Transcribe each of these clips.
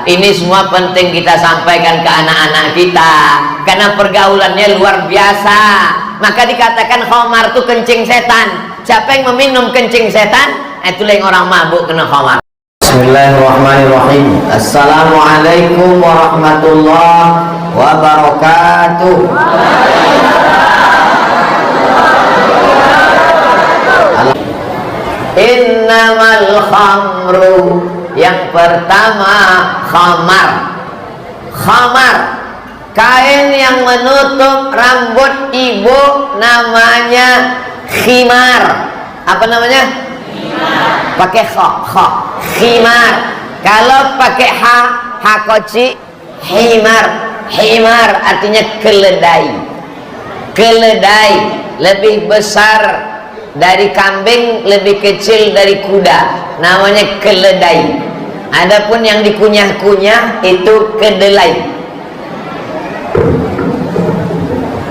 Ini semua penting kita sampaikan ke anak-anak kita karena pergaulannya luar biasa. Maka dikatakan khamar itu kencing setan. Siapa yang meminum kencing setan, itulah yang orang mabuk kena khamar. Bismillahirrahmanirrahim. Assalamualaikum warahmatullahi wabarakatuh. Innamal khamru, yang pertama khamar. Khamar, kain yang menutup rambut ibu namanya khimar. Apa namanya? Khimar. Pakai kha, khimar. Kalau pakai ha koci, himar. Himar artinya keledai. Keledai lebih besar dari kambing, lebih kecil dari kuda, namanya keledai. Adapun yang dikunyah-kunyah itu kedelai.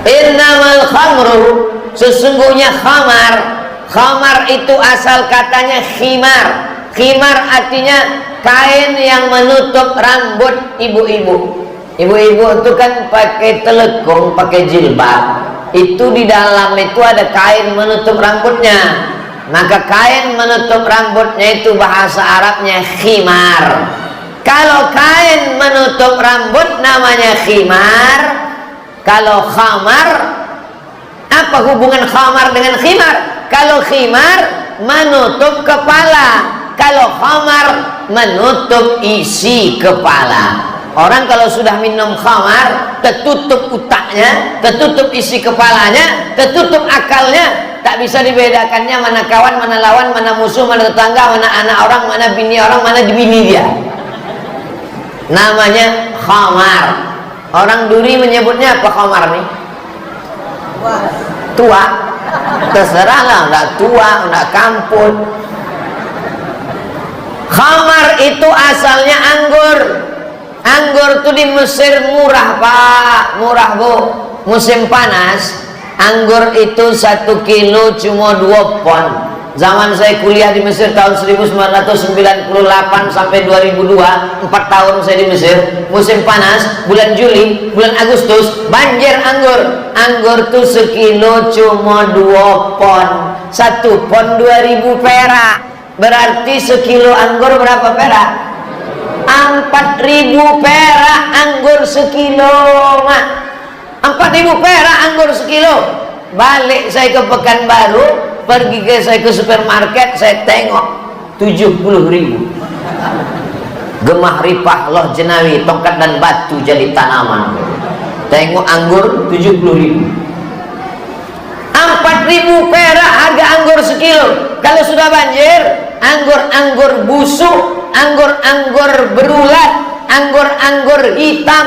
Innamal khamru, sesungguhnya khamar. Khamar itu asal katanya khimar. Khimar artinya kain yang menutup rambut ibu-ibu. Ibu-ibu itu kan pakai telekung, pakai jilbab. Itu di dalam itu ada kain menutup rambutnya. Maka kain menutup rambutnya itu bahasa Arabnya khimar. Kalau kain menutup rambut namanya khimar. Kalau khamar, apa hubungan khamar dengan khimar? Kalau khimar menutup kepala, kalau khamar menutup isi kepala. Orang kalau sudah minum khamar, tertutup otaknya, tertutup isi kepalanya, tertutup akalnya, tak bisa dibedakannya mana kawan, mana lawan, mana musuh, mana tetangga, mana anak orang, mana bini orang, mana bini dia. Namanya khamar. Orang duri menyebutnya apa khamar nih? Tua. Terserahlah, enggak tua, enggak kampun. Khamar itu asalnya anggur. Anggur tuh di Mesir murah pak, murah bu. Musim panas, anggur itu 1 kilo cuma 2 pon. Zaman saya kuliah di Mesir tahun 1998 sampai 2002, 4 tahun saya di Mesir. Musim panas, bulan Juli, bulan Agustus, banjir anggur. Anggur tuh sekilo cuma 2 pon. 1 pon 2000 perak. Berarti sekilo anggur berapa perak? 4.000 perak anggur sekilo, mak. 4.000 perak anggur sekilo. Balik saya ke Pekanbaru, pergi saya ke supermarket, saya tengok 70.000. Gemah ripah loh jenawi, tongkat dan batu jadi tanaman. Tengok anggur 70.000. 4.000 perak harga anggur sekilo. Kalau sudah banjir, anggur-anggur busuk, anggur-anggur berulat, anggur-anggur hitam.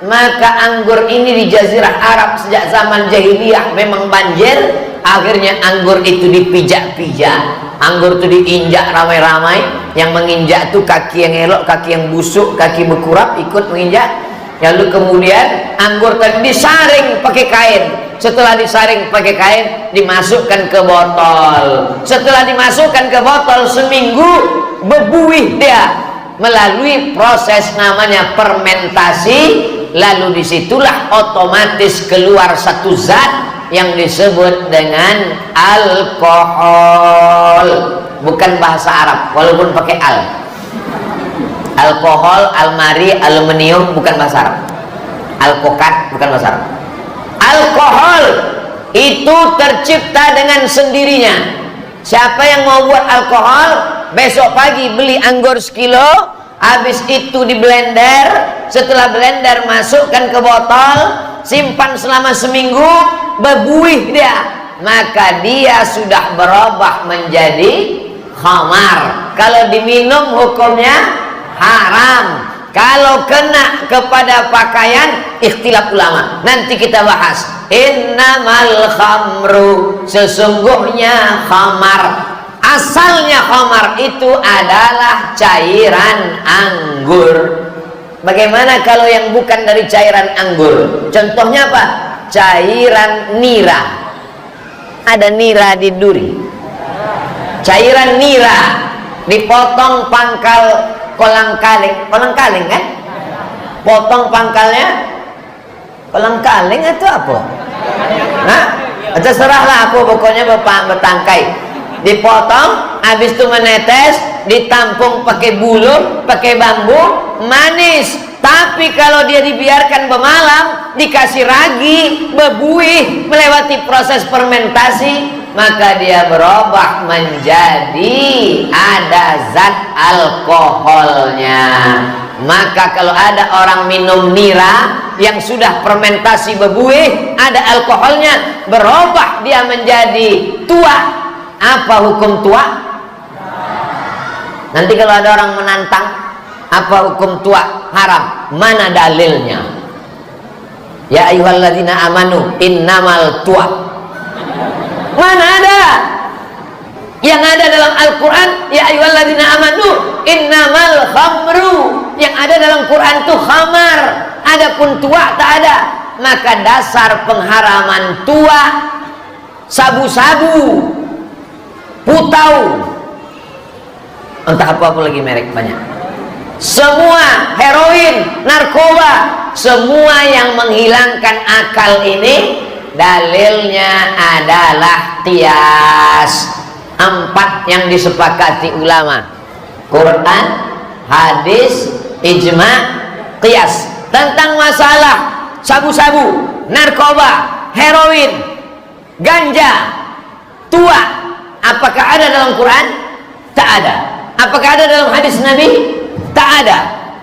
Maka anggur ini di Jazirah Arab sejak zaman jahiliyah memang banjir. Akhirnya anggur itu dipijak-pijak, anggur itu diinjak ramai-ramai. Yang menginjak itu kaki yang elok, kaki yang busuk, kaki berkurap ikut menginjak. Lalu kemudian anggur tadi disaring pakai kain. Setelah disaring pakai kain, dimasukkan ke botol. Setelah dimasukkan ke botol, seminggu berbuih dia melalui proses namanya fermentasi. Lalu disitulah otomatis keluar satu zat yang disebut dengan alkohol. Bukan bahasa Arab, walaupun pakai al. Alkohol, almari, aluminium, bukan bahasa Arab. Alkokat, bukan bahasa Arab. Alkohol itu tercipta dengan sendirinya. Siapa yang mau buat alkohol, besok pagi beli anggur sekilo, habis itu di blender. Setelah blender masukkan ke botol, simpan selama seminggu, berbuih dia, maka dia sudah berubah menjadi khamar. Kalau diminum hukumnya haram. Kalau kena kepada pakaian, ikhtilaf ulama. Nanti kita bahas. Innamal khamru, sesungguhnya khamar. Asalnya khamar itu adalah cairan anggur. Bagaimana kalau yang bukan dari cairan anggur? Contohnya apa? Cairan nira. Ada nira di duri. Cairan nira dipotong pangkal kolang-kaling kan? Potong pangkalnya kolang-kaling itu apa? Hah? Terserahlah aku, pokoknya bertangkai, dipotong, habis itu menetes, ditampung pakai bulu, pakai bambu, manis. Tapi kalau dia dibiarkan bermalam, dikasih ragi, berbuih, melewati proses fermentasi, maka dia berubah menjadi ada zat alkoholnya. Maka kalau ada orang minum nira yang sudah fermentasi berbuih, ada alkoholnya, berubah dia menjadi tua. Apa hukum tua? Nanti kalau ada orang menantang, apa hukum tua haram? Mana dalilnya? Ya ayyuhalladzina amanu innamal tua. Mana ada? Yang ada dalam Al-Quran, ya ayyuhalladzina amanu innamal khamru. Yang ada dalam Quran itu khamar. Adapun tua tak ada. Maka dasar pengharaman tua, sabu-sabu, putau, entah apa lagi merek banyak, semua, heroin, narkoba, semua yang menghilangkan akal ini dalilnya adalah qiyas. 4 yang disepakati ulama: Quran, hadis, ijma, qiyas. Tentang masalah sabu-sabu, narkoba, heroin, ganja, tua, apakah ada dalam Quran? Tak ada. Apakah ada dalam hadis Nabi? Tak ada.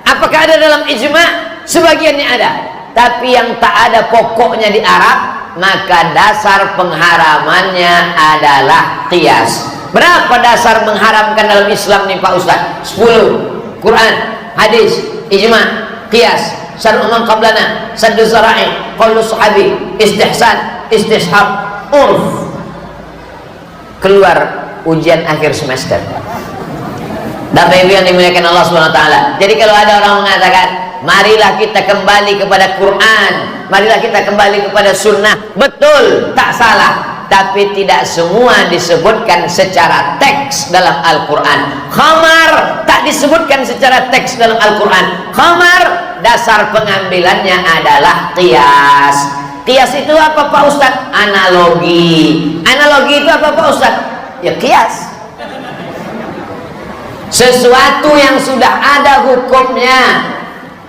Apakah ada dalam ijma? Sebagiannya ada. Tapi yang tak ada pokoknya di Arab, maka dasar pengharamannya adalah qiyas. Berapa dasar mengharamkan dalam Islam nih Pak Ustaz? 10. Quran, hadis, ijma, qiyas, syar'u man qablana, saddu zara'i, qaulu sahabi, istihsan, istishab, urf. Keluar ujian akhir semester. Bapak Ibu yang dimuliakan Allah SWT. Jadi kalau ada orang mengatakan, marilah kita kembali kepada Quran, marilah kita kembali kepada sunnah, betul, tak salah. Tapi tidak semua disebutkan secara teks dalam Al-Quran. Khamar tak disebutkan secara teks dalam Al-Quran. Khamar dasar pengambilannya adalah qiyas. Qiyas itu apa Pak Ustadz? Analogi. Analogi itu apa Pak Ustadz? Ya qiyas. Sesuatu yang sudah ada hukumnya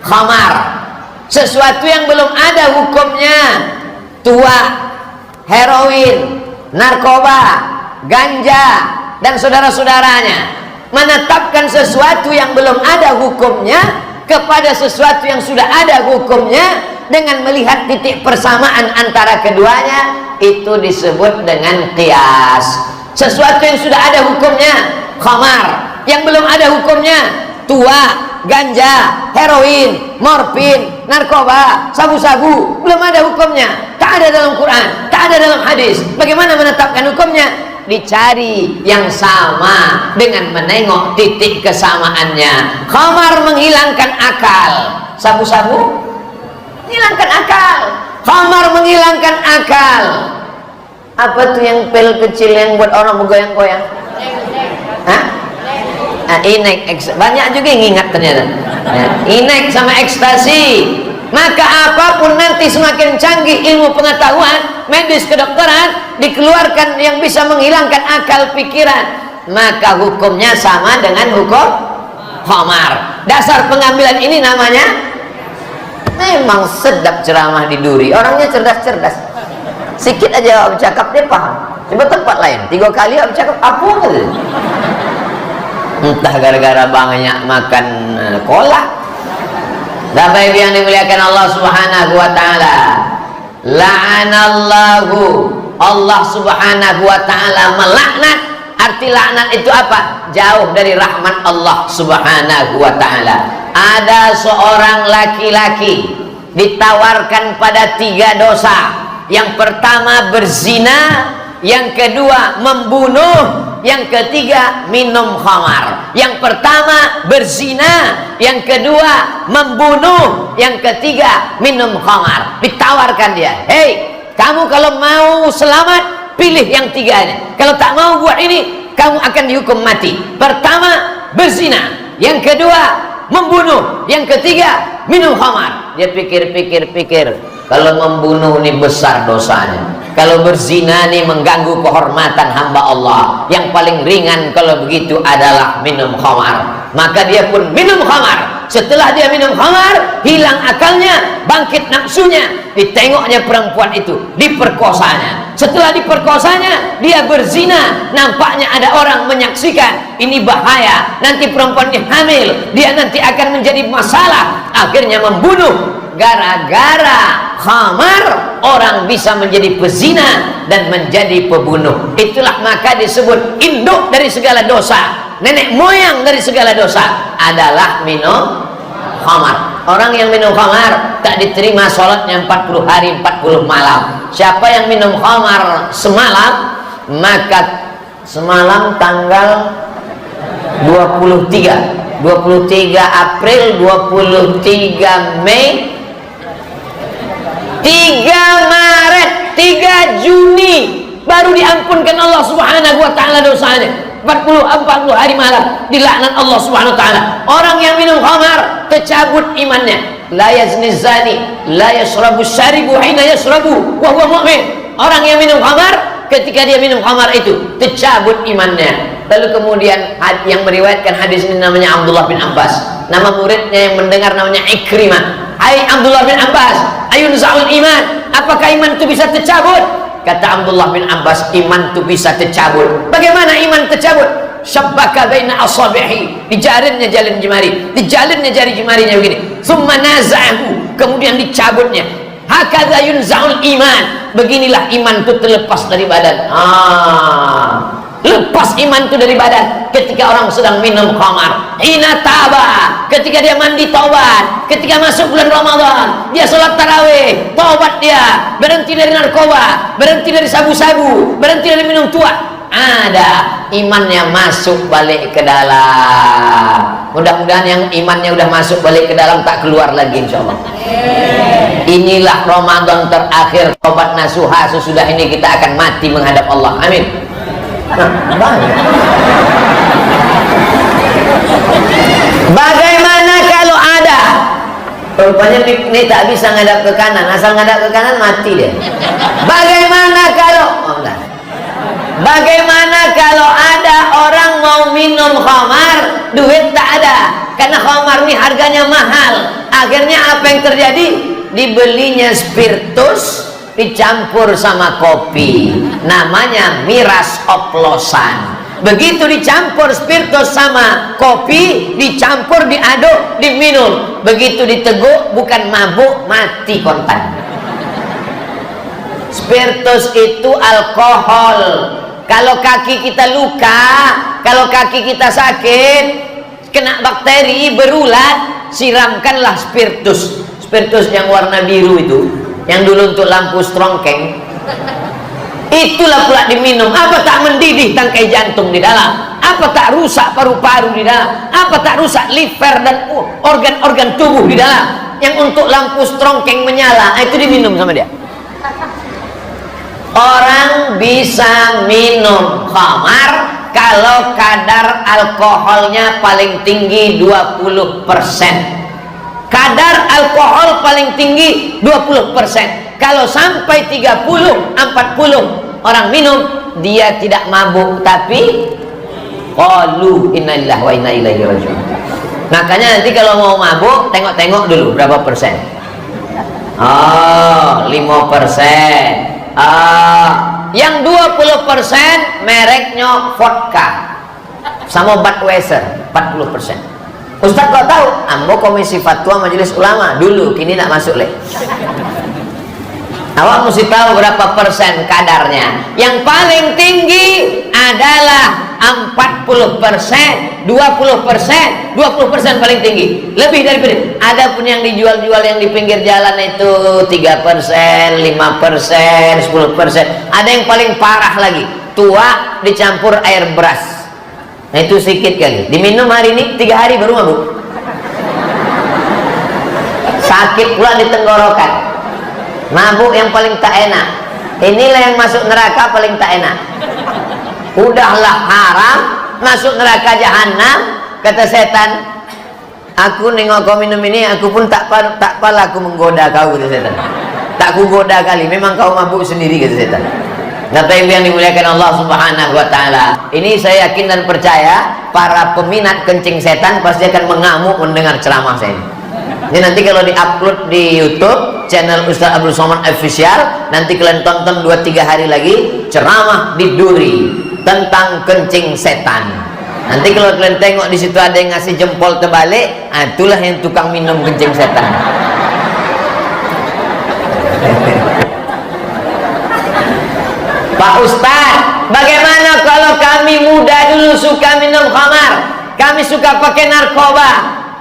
khamar, sesuatu yang belum ada hukumnya tua, heroin, narkoba, ganja, dan saudara-saudaranya. Menetapkan sesuatu yang belum ada hukumnya kepada sesuatu yang sudah ada hukumnya dengan melihat titik persamaan antara keduanya, itu disebut dengan qiyas. Sesuatu yang sudah ada hukumnya khamar, yang belum ada hukumnya tua, ganja, heroin, morfin, narkoba, sabu-sabu, belum ada hukumnya, tak ada dalam Quran, tak ada dalam hadis. Bagaimana menetapkan hukumnya? Dicari yang sama dengan menengok titik kesamaannya. Khamar menghilangkan akal, sabu-sabu menghilangkan akal, khamar menghilangkan akal. Apa tuh yang pil kecil yang buat orang bergoyang-goyang? Hah? Inek, banyak juga yang ingat ternyata. Inek sama ekstasi. Maka apapun nanti semakin canggih ilmu pengetahuan medis kedokteran, dikeluarkan yang bisa menghilangkan akal pikiran, maka hukumnya sama dengan hukum khamar. Dasar pengambilan ini namanya, memang sedap ceramah di duri, orangnya cerdas-cerdas. Sikit aja bercakap dia paham. Coba tempat lain 3 kali bercakap apa gitu. Entah gara-gara banyak makan kolak. Bapak Ibu yang dimuliakan Allah Subhanahu wa taala. La'anallahu, Allah Subhanahu wa taala melaknat. Arti laknat itu apa? Jauh dari rahmat Allah Subhanahu wa taala. Ada seorang laki-laki ditawarkan pada 3 dosa. Yang pertama berzina, yang kedua membunuh, yang ketiga minum khamar. Yang pertama berzina, yang kedua membunuh, yang ketiga minum khamar. Ditawarkan dia, hei, kamu kalau mau selamat pilih yang 3-nya. Kalau tak mau buat ini, kamu akan dihukum mati. Pertama berzina, Yang kedua, membunuh. Yang ketiga, minum khamar. Dia pikir-pikir, kalau membunuh ini besar dosanya, kalau berzina ini mengganggu kehormatan hamba Allah, yang paling ringan kalau begitu adalah minum khamar. Maka dia pun minum khamar. Setelah dia minum khamar, hilang akalnya, bangkit nafsunya, ditengoknya perempuan itu, diperkosanya. Setelah diperkosanya, dia berzina, nampaknya ada orang menyaksikan. Ini bahaya, nanti perempuan ini hamil, dia nanti akan menjadi masalah. Akhirnya membunuh. Gara-gara khamar, orang bisa menjadi pezina dan menjadi pembunuh. Itulah maka disebut induk dari segala dosa, nenek moyang dari segala dosa adalah minum khamar. Orang yang minum khamar tak diterima sholatnya 40 hari 40 malam. Siapa yang minum khamar semalam, maka semalam tanggal 23 April, 23 Mei, 3 Maret, 3 Juni baru diampunkan Allah Subhanahu wa taala dosanya. 40 hari malam dilaknat Allah Subhanahu wa taala. Orang yang minum khamar tercabut imannya. La yazni zani, la yashrabu syaribu hina yashrabu wa huwa mu'min. Orang yang minum khamar, ketika dia minum khamar itu tercabut imannya. Lalu kemudian yang meriwayatkan hadis ini namanya Abdullah bin Abbas. Nama muridnya yang mendengar namanya Ikrimah. Hai Abdullah bin Abbas, ayun za'ul iman, apakah iman itu bisa tercabut? Kata Abdullah bin Abbas, iman itu bisa tercabut. Bagaimana iman tercabut? Syabbaka baina asabihi, dijalinnya jalin jemari, dijalinnya jari jemarinya begini. Summa naza'ahu, kemudian dicabutnya. Hakadza yunza'ul iman, beginilah iman itu terlepas dari badan. Lepas iman itu dari badan ketika orang sedang minum khamar. Hina taba, ketika dia mandi taubat, ketika masuk bulan Ramadan dia sholat tarawih, taubat dia, berhenti dari narkoba, berhenti dari sabu-sabu, berhenti dari minum tua. Ada imannya masuk balik ke dalam. Mudah-mudahan yang imannya udah masuk balik ke dalam tak keluar lagi insyaallah. Inilah Ramadan terakhir taubat nasuha. Sesudah ini kita akan mati menghadap Allah. Amin. Bagaimana kalau ada rupanya ini tak bisa ngadap ke kanan, asal ngadap ke kanan mati dia. Bagaimana kalau bagaimana kalau ada orang mau minum khamar, duit tak ada karena khamar ini harganya mahal. Akhirnya apa yang terjadi? Dibelinya spiritus dicampur sama kopi, namanya miras oplosan. Begitu dicampur spiritus sama kopi, dicampur, diaduk, diminum. Begitu diteguk, bukan mabuk, mati kontan. Spiritus itu alkohol. Kalau kaki kita luka, kalau kaki kita sakit, kena bakteri berulat, siramkanlah spiritus. Spiritus yang warna biru itu, yang dulu untuk lampu strongkeng, itulah pula diminum. Apa tak mendidih tangkai jantung di dalam? Apa tak rusak paru-paru di dalam? Apa tak rusak liver dan organ-organ tubuh di dalam? Yang untuk lampu strongkeng menyala, itu diminum sama dia. Orang bisa minum khamar kalau kadar alkoholnya paling tinggi 20%. Kadar alkohol paling tinggi 20%. Kalau sampai 30, 40 orang minum, dia tidak mabuk, tapi qalu inna lillahi wa inna ilaihi raji'un. Makanya nanti kalau mau mabuk, tengok-tengok dulu berapa persen. 5%. Yang 20% mereknya vodka sama Budweiser 40%. Ustaz kok tahu? Ambo komisi fatwa majelis ulama dulu, kini tak masuk leh. Awak mesti tahu berapa persen kadarnya. Yang paling tinggi adalah 40%, 20%, 20% paling tinggi. Lebih daripada. Ada pun yang dijual-jual yang di pinggir jalan itu 3%, 5%, 10%. Ada yang paling parah lagi, tua dicampur air beras. Nah itu sedikit kali. Diminum hari ini 3 hari baru mabuk. Sakit pula di tenggorokan. Mabuk yang paling tak enak. Inilah yang masuk neraka paling tak enak. Udahlah haram, masuk neraka jahanam, kata setan, aku nengok kau minum ini, aku pun tak pala aku menggoda kau, kata setan. Tak ku goda kali, memang kau mabuk sendiri, kata setan. Kata ibu yang dimuliakan Allah Subhanahu wa taala. Ini saya yakin dan percaya para peminat kencing setan pasti akan mengamuk mendengar ceramah saya ini. Ini nanti kalau di-upload di YouTube channel Ustaz Abdul Somad Official, nanti kalian tonton 2-3 hari lagi ceramah di Duri tentang kencing setan. Nanti kalau kalian tengok di situ ada yang ngasih jempol terbalik, itulah yang tukang minum kencing setan. Pak Ustaz, bagaimana kalau kami muda dulu suka minum khamar, kami suka pakai narkoba?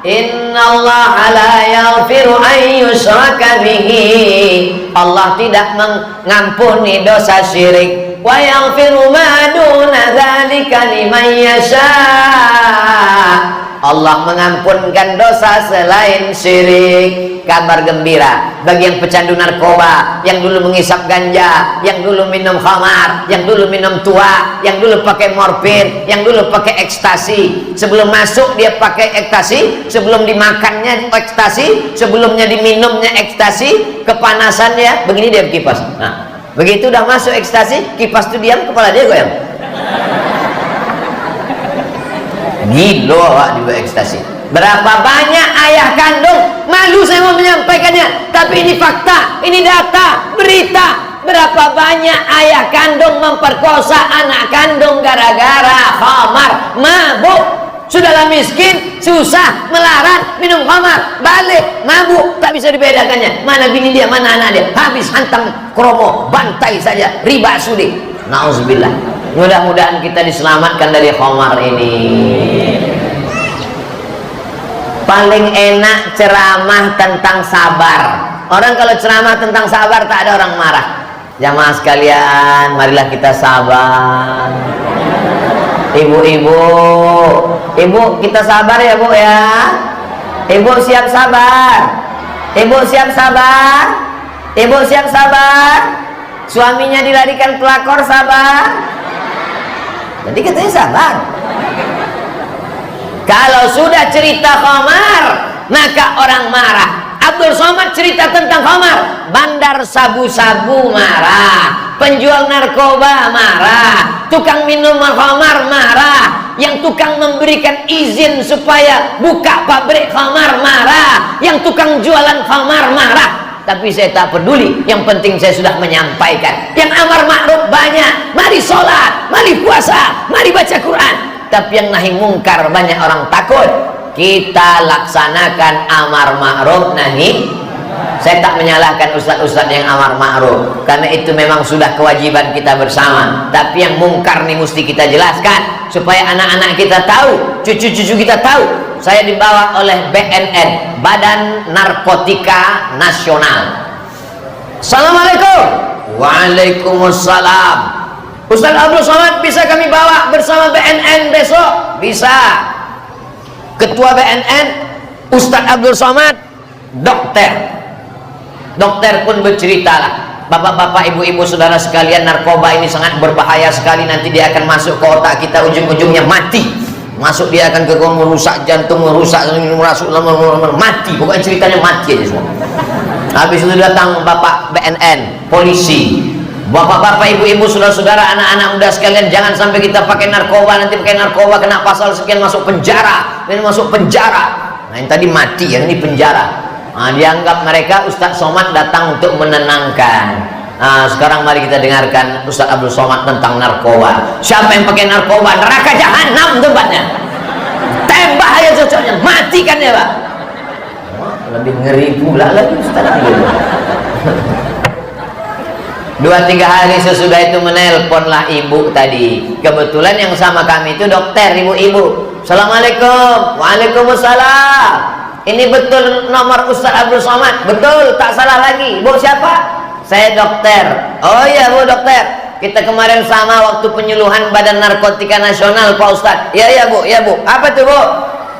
Innallaha la yaghfiru an yushraka bihi. Allah tidak mengampuni dosa syirik. Wa yaghfiru ma duna dzalika liman yasha. Allah mengampunkan dosa selain syirik. Kabar gembira bagi yang pecandu narkoba, yang dulu mengisap ganja, yang dulu minum khamar, yang dulu minum tua, yang dulu pakai morfin, yang dulu pakai ekstasi. Sebelum masuk dia pakai ekstasi, sebelum dimakannya ekstasi, sebelumnya diminumnya ekstasi, kepanasannya begini dia kipas. Nah, begitu udah masuk ekstasi, kipas itu diam, kepala dia goyang. Gila Pak di bawah ekstasi. Berapa banyak ayah kandung, malu saya mau menyampaikannya, tapi ini fakta, ini data, berita. Berapa banyak ayah kandung memperkosa anak kandung gara-gara khamar, mabuk. Sudahlah miskin, susah, melarat, minum khamar, balik, mabuk, tak bisa dibedakannya. Mana bini dia, mana anak dia, habis hantam kromo, bantai saja, riba sudi. Nauzubillah. Mudah-mudahan kita diselamatkan dari khamar ini. Paling enak ceramah tentang sabar. Orang kalau ceramah tentang sabar tak ada orang marah. Jamaah sekalian, marilah kita sabar. Ibu-ibu, ibu kita sabar ya Bu ya. Ibu siap sabar. Ibu siap sabar. Ibu siap sabar. Suaminya dilarikan pelakor, sabar. Jadi katanya sabar. Kalau sudah cerita khamar, maka orang marah. Abdul Somad cerita tentang khamar, bandar sabu-sabu marah, penjual narkoba marah, tukang minum khamar marah, yang tukang memberikan izin supaya buka pabrik khamar marah, yang tukang jualan khamar marah. Tapi saya tak peduli, yang penting saya sudah menyampaikan. Yang amar ma'ruf banyak, mari sholat, mari puasa, mari baca Quran. Tapi yang nahi mungkar banyak orang takut. Kita laksanakan amar ma'ruf nahi. Saya tak menyalahkan ustaz-ustaz yang amar ma'ruf, karena itu memang sudah kewajiban kita bersama. Tapi yang mungkar nih mesti kita jelaskan supaya anak-anak kita tahu, cucu-cucu kita tahu. Saya dibawa oleh BNN, Badan Narkotika Nasional. Assalamualaikum. Waalaikumsalam. Ustaz Abdul Somad bisa kami bawa bersama BNN besok? Bisa. Ketua BNN Ustaz Abdul Somad, dokter. Dokter pun berceritalah, bapak-bapak, ibu-ibu, saudara sekalian, narkoba ini sangat berbahaya sekali. Nanti dia akan masuk ke otak kita, ujung-ujungnya mati. Masuk dia akan ke merusak jantung, merusak mati. Pokoknya ceritanya mati aja semua. Habis itu datang bapak BNN, polisi. Bapak-bapak, ibu-ibu, saudara-saudara, anak-anak muda sekalian, jangan sampai kita pakai narkoba. Nanti pakai narkoba kena pasal sekian, masuk penjara. Ini masuk penjara. Nah yang tadi mati, yang ini penjara. Nah, dianggap mereka Ustaz Somad datang untuk menenangkan. Nah, sekarang mari kita dengarkan Ustaz Abdul Somad tentang narkoba. Siapa yang pakai narkoba, neraka jahanam tempatnya. Tembak aja cocoknya, matikan ya Pak. Lebih ngeri pula lagi Ustaz. 2-3 hari sesudah itu menelponlah ibu tadi. Kebetulan yang sama kami itu dokter, ibu-ibu. Assalamualaikum. Waalaikumsalam. Ini betul nomor Ustaz Abdul Somad? Betul, tak salah lagi. Bu siapa? Saya dokter. Oh iya Bu dokter. Kita kemarin sama waktu penyuluhan Badan Narkotika Nasional Pak Ustaz. Iya Bu, iya Bu. Apa tuh Bu?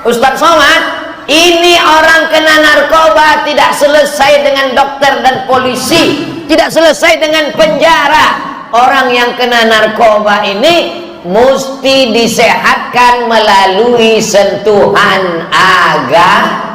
Ustaz Somad, ini orang kena narkoba tidak selesai dengan dokter dan polisi, tidak selesai dengan penjara. Orang yang kena narkoba ini mesti disehatkan melalui sentuhan agama.